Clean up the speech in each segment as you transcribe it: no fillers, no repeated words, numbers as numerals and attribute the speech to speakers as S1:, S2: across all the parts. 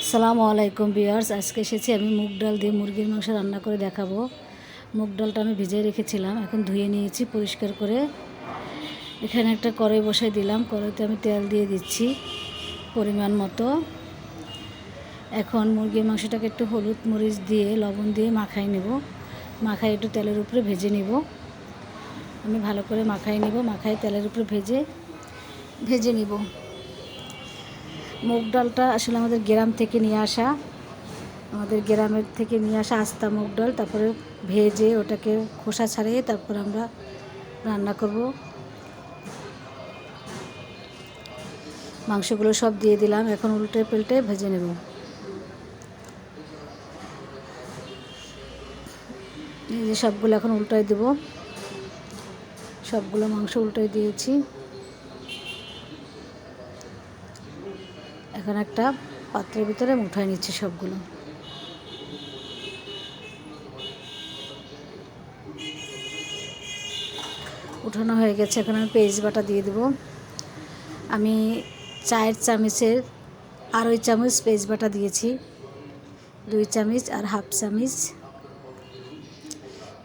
S1: আসসালামু আলাইকুম ভিউয়ার্স, আজকে এসেছি আমি মুগ ডাল দিয়ে মুরগির মাংস রান্না করে দেখাবো। মুগ ডালটা আমি ভিজিয়ে রেখেছিলাম, এখন ধুয়ে নিয়েছি পরিষ্কার করে। এখানে একটা কড়াই বসাই দিলাম, কড়াইতে আমি তেল দিয়ে দিচ্ছি পরিমাণ মতো। এখন মুরগির মাংসটাকে একটু হলুদ মরিচ দিয়ে লবণ দিয়ে মাখাই নেব। মাখাই একটু তেলের উপরে ভেজে নিব। আমি ভালো করে মাখাই নেব, মাখাই তেলের উপরে ভেজে নিব। মুগ ডালটা আসলে আমাদের গ্রাম থেকে নিয়ে আসা, আমাদের গ্রামের থেকে নিয়ে আসা আস্তা মুগ ডাল। তারপরে ভেজে ওটাকে খোসা ছাড়িয়ে তারপর আমরা রান্না করব। মাংসগুলো সব দিয়ে দিলাম, এখন উল্টে পাল্টে ভেজে নেব। এই যে সবগুলো এখন উল্টাই দেব, সবগুলো মাংস উল্টাই দিয়েছি। এখন একটা পাত্রের ভিতরে উঠাই নিচ্ছি সবগুলো। উঠানো হয়ে গেছে, এখন আমি পেঁয়াজ বাটা দিয়ে দেবো। আমি 4 চামচের আড়াই চামচ পেঁয়াজ বাটা দিয়েছি, 2 চামচ আর হাফ চামচ।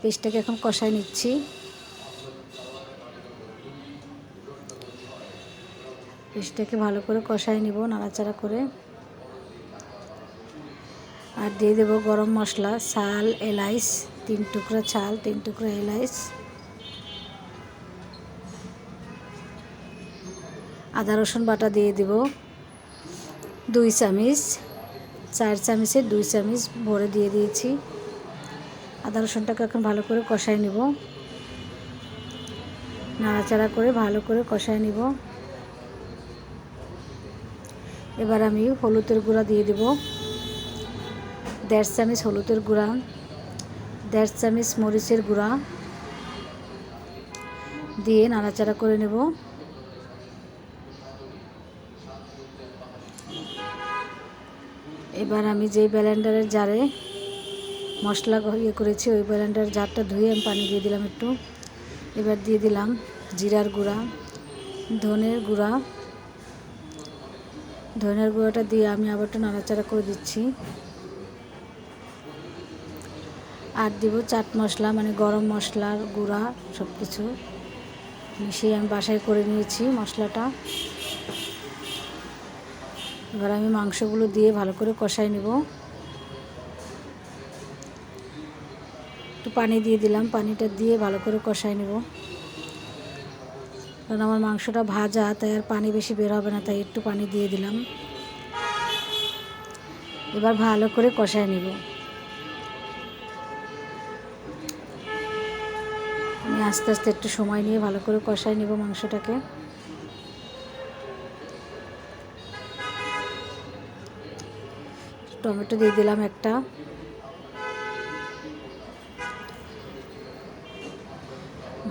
S1: পেঁয়াজটাকে এখন কষাই নিচ্ছি। পেঁয়াজটাকে ভালো করে কষাই নিব নাড়াচাড়া করে। আর দিয়ে দেবো গরম মশলা, চাল, এলাচ 3 টুকরা, চাল 3 টুকরা, এলাচ। আদা রসুন বাটা দিয়ে দেব 2 চামচ, 4 চামচের 2 চামচ ভরে দিয়ে দিয়েছি। আদা রসুনটাকে এখন ভালো করে কষাই নিব, নাড়াচাড়া করে ভালো করে কষাই নিব। এবার আমি হলুদের গুঁড়া দিয়ে দেব 1.5 চামচ হলুদের গুঁড়া, 1.5 চামচ মরিচের গুঁড়া দিয়ে নাড়াচাড়া করে নেব। এবার আমি যে ব্লেন্ডারের জারে মশলা করেছি, ওই ব্লেন্ডার জারটা ধুয়ে আমি পানি দিয়ে দিলাম একটু। এবার দিয়ে দিলাম জিরার গুঁড়া, ধনের গুঁড়াটা দিয়ে আমি আবার একটু নাড়াচাড়া করে দিচ্ছি। আর দিব চাট মশলা, মানে গরম মশলার গুঁড়া, সব কিছু মিশিয়ে আমি বাসায় করে নিয়েছি মশলাটা। এবার আমি মাংসগুলো দিয়ে ভালো করে কষাই নেব। একটু পানি দিয়ে দিলাম, পানিটা দিয়ে ভালো করে কষাই নেব। কারণ আমার মাংসটা ভাজা, তাই আর পানি বেশি বের হবে না, তাই একটু পানি দিয়ে দিলাম। এবার ভালো করে কষাই নেব। আমি আস্তে আস্তে একটু সময় নিয়ে ভালো করে কষাই নেব মাংসটাকে। টমেটো দিয়ে দিলাম একটা।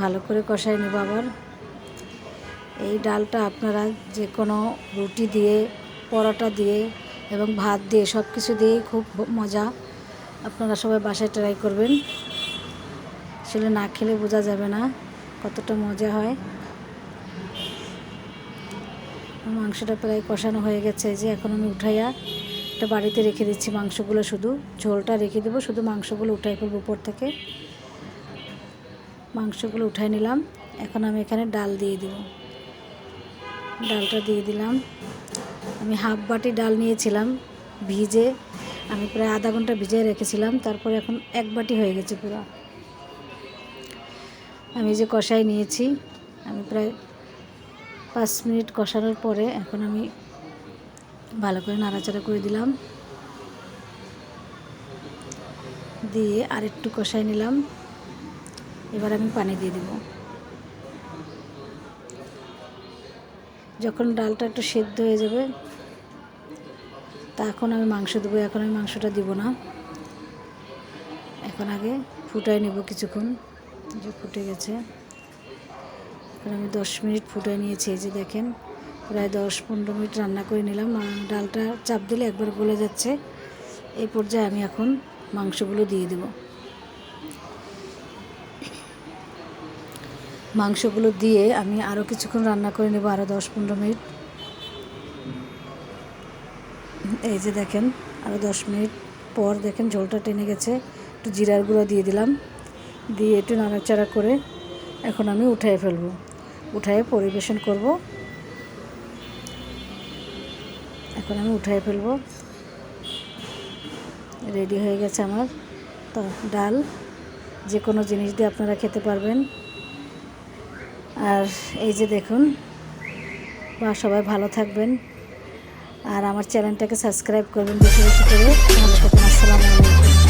S1: ভালো করে কষাই নেব আবার। এই ডালটা আপনারা যে কোনো রুটি দিয়ে, পরোটা দিয়ে এবং ভাত দিয়ে, সব কিছু দিয়েই খুব মজা। আপনারা সবাই বাসায় ট্রাই করবেন, আসলে না খেলে বোঝা যাবে না কতটা মজা হয়। মাংসটা প্রায় কষানো হয়ে গেছে, যে এখন আমি উঠাইয়া একটা বাড়িতে রেখে দিচ্ছি। মাংসগুলো শুধু ঝোলটা রেখে দেবো, শুধু মাংসগুলো উঠাই ফেলবো উপর থেকে। মাংসগুলো উঠাই নিলাম, এখন আমি এখানে ডাল দিয়ে দেব। ডালটা দিয়ে দিলাম। আমি হাফ বাটি ডাল নিয়েছিলাম ভিজে, আমি প্রায় আধা ঘন্টা ভিজিয়ে রেখেছিলাম, তারপরে এখন 1 বাটি হয়ে গেছে পুরো। আমি যে কষাই নিয়েছি, আমি প্রায় 5 মিনিট কষানোর পরে এখন আমি ভালো করে নাড়াচাড়া করে দিলাম, দিয়ে আর একটু কষাই নিলাম। এবার আমি পানি দিয়ে দেব। যখন ডালটা একটু সেদ্ধ হয়ে যাবে তখন আমি মাংস দেবো। এখন আমি মাংসটা দিব না, এখন আগে ফুটাই নেব কিছুক্ষণ। যে ফুটে গেছে, এখন আমি 10 মিনিট ফুটাই নিয়েছি। এই যে দেখেন, প্রায় 10-15 মিনিট রান্না করে নিলাম। ডালটা চাপ দিলে একবার গলে যাচ্ছে। এই পর্যায়ে আমি এখন মাংসগুলো দিয়ে দেব। মাংসগুলো দিয়ে আমি আরও কিছুক্ষণ রান্না করে নেব, আরও 10-15 মিনিট। এই যে দেখেন আরও 10 মিনিট পর দেখেন ঝোলটা টেনে গেছে। একটু জিরার গুঁড়ো দিয়ে দিলাম, দিয়ে একটু নাড়াচাড়া করে এখন আমি উঠায় ফেলবো, উঠায়ে পরিবেশন করব। এখন আমি উঠায় ফেলবো। রেডি হয়ে গেছে আমার তো ডাল। যে কোনো জিনিস দিয়ে আপনারা খেতে পারবেন। আর এই যে দেখুন, সবাই ভালো থাকবেন আর আমার চ্যানেলটাকে সাবস্ক্রাইব করবেন বেশি বেশি করে। ভালো থাকবেন। আসসালামু আলাইকুম।